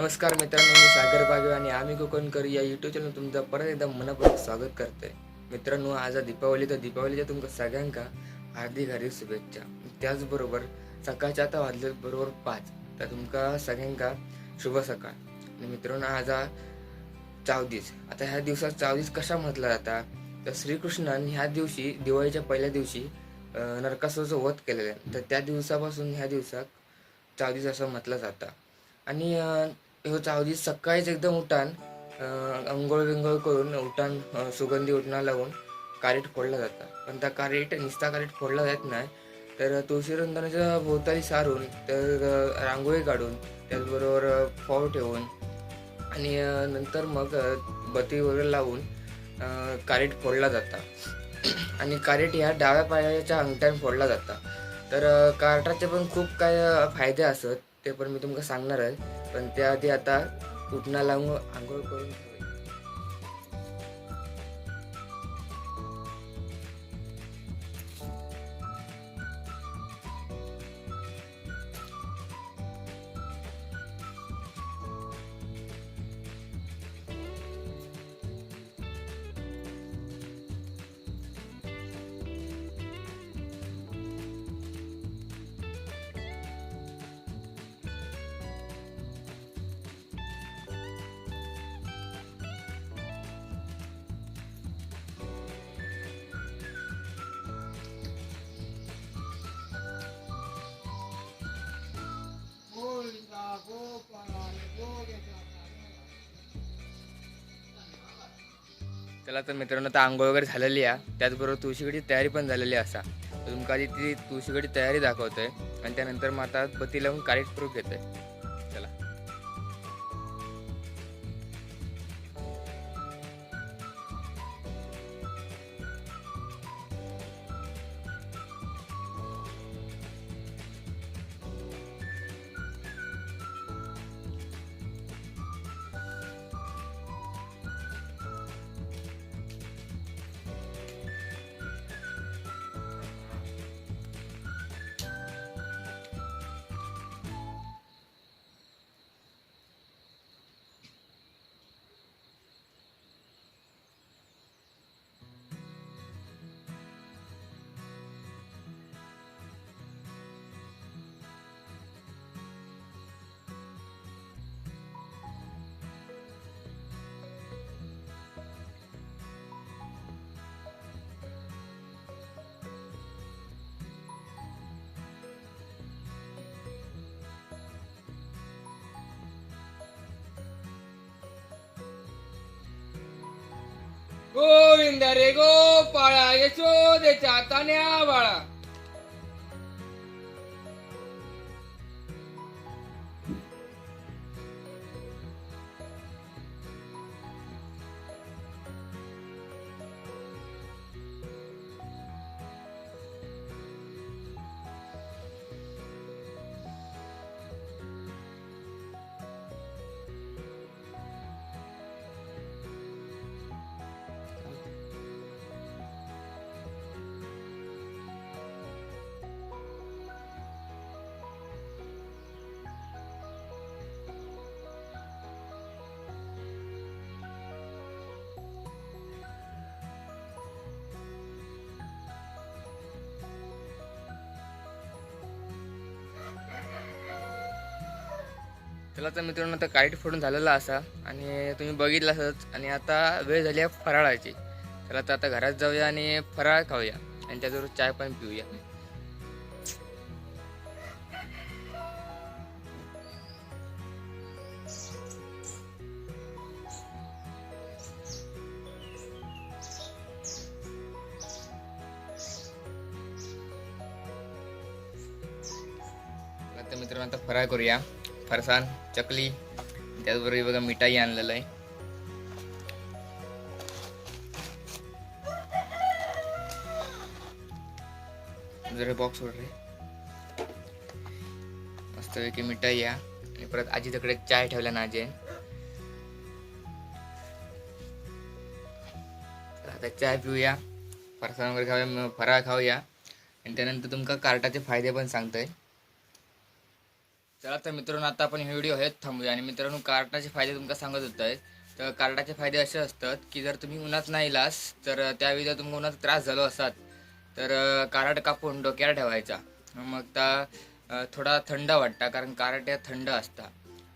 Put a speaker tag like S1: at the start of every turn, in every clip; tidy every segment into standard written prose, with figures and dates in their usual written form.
S1: नमस्कार मित्रांनो, मी सागर बागे आणि आम्ही कोकणकर या यूट्यूब चॅनल तुमचं परत एकदा मनपूर्वक स्वागत करतोय. मित्रांनो, आज दीपावली तर दीपावलीच्या तुमका सगळ्यांका हार्दिक हार्दिक शुभेच्छा. त्याचबरोबर सकाळच्या आता वाजले बरोबर 5, तर तुमका सगळ्यांका शुभ सकाळ. आणि मित्रांनो, आज चावदीस. आता ह्या दिवसात चावदीस कशा म्हटला जाता, तर श्रीकृष्णाने ह्या दिवशी दिवाळीच्या पहिल्या दिवशी नरकासुराचा वध केलेला आहे. तर त्या दिवसापासून ह्या दिवसात चावदीस असं म्हटलं जातं. आणि ह्यो चावदीस सकाळीच एकदम उठान अंघोळ बिंघोळ करून उठान सुगंधी उठणा लावून कारीट फोडला जातं. पण त्या निस्ता कारीट फोडला जात नाही, तर तुळशीवृंदाच्या भोवताली सारून तर रांगोळी काढून त्याचबरोबर फळ ठेवून आणि नंतर मग बत्ती वगैरे लावून कारीट फोडला जाता. आणि कारीट ह्या डाव्या पायाच्या अंगठ्याने फोडला जाता. तर कार्टाचे पण खूप काय फायदे असत, ते पण मी तुमका सांगणार आहे. पण त्याआधी आता उठणा लावून आंघोळ करून घ्यावी. चला तर मित्रांनो, आता आंघोळ वगैरे झालेली आहे, त्याचबरोबर तुळशीकडची तयारी पण झालेली असा. तर तुमका आधी ती तुळशीकडची तयारी दाखवतोय आणि त्यानंतर मग आता बत्ती लावून कारीट प्रूफ घेतोय. चला. गोविंद रे गोपाळा, यशोदेच्या तान्या बाळा. चला तर मित्रांनो, आता काईट फोडून झालेला असा आणि तुम्ही बघितलं असंच. आणि आता वेळ झाली आहे फराळाची. चला तर आता घरात जाऊया आणि फराळ खाऊया आणि त्याच्याबरोबर चाय पण पिऊया. आता मित्रांनो, आता फराळ करूया. फरसाण, चकली, त्याचबरोबर बघा मिठाई आणलेलं आहे. जरा बॉक्स वर रे. मस्तपैकी मिठाई या आणि परत आजी तिकडे चाय ठेवला ना आजी. आता चाय पिऊया, फरसाण वगैरे खाऊया, फराळ खाऊया आणि त्यानंतर तुमका कार्टाचे फायदे पण सांगतोय. चला तर मित्रांनो, आता आपण हे व्हिडिओ हेच थांबूया. आणि मित्रांनो, कार्टाचे फायदे तुमका सांगत होत आहे. तर कार्टाचे फायदे असे असतात की जर तुम्ही उन्हात नाही इलास तर त्यावेळी जर तुम्हाला उन्हात त्रास झालो असाल तर कार्ट कापून डोक्यावर ठेवायचा. मग त्या थोडा थंड वाटता, कारण कार्ट या थंड असता.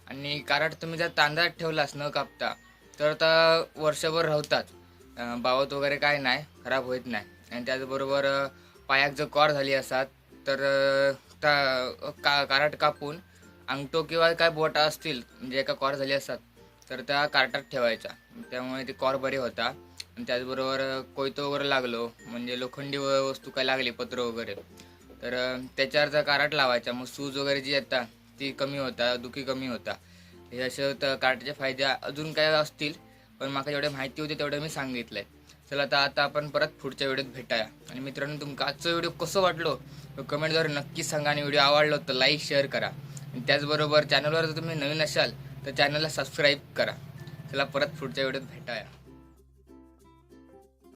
S1: आणि कार्ट तुम्ही जर तांदळात ठेवलास न कापता तर आता वर्षभर राहतात. बावत वगैरे काय नाही, खराब होत नाही. आणि त्याचबरोबर पायाक जर कॉर झाली असतात तर कार्ट कापून अंगठो किंवा काय बोटा असतील म्हणजे एका कॉर झाली असतात तर त्या कार्टात ठेवायचा. त्यामुळे ते कॉर बरे होता. आणि त्याचबरोबर कोयतो वगैरे लागलो म्हणजे लोखंडी वस्तू काय लागली, पत्र वगैरे, तर त्याच्यावर जर कार्ट लावायचा, मग सूज वगैरे जी येतात ती कमी होता, दुखी कमी होता. हे असे कार्टाचे फायदे अजून काय असतील, पण मला जेवढे माहिती होते तेवढं मी सांगितलं आहे. चला आता आपण परत पुढच्या व्हिडिओत भेटाया. आणि मित्रांनो, तुमका आजचा व्हिडिओ कसं वाटलो कमेंटद्वारे नक्कीच सांगा. आणि व्हिडिओ आवडला तर लाईक शेअर करा. आणि त्याचबरोबर चॅनलवर जर तुम्ही नवीन असाल तर चॅनलला सबस्क्राईब करा. चला परत पुढच्या व्हिडिओत भेटाया.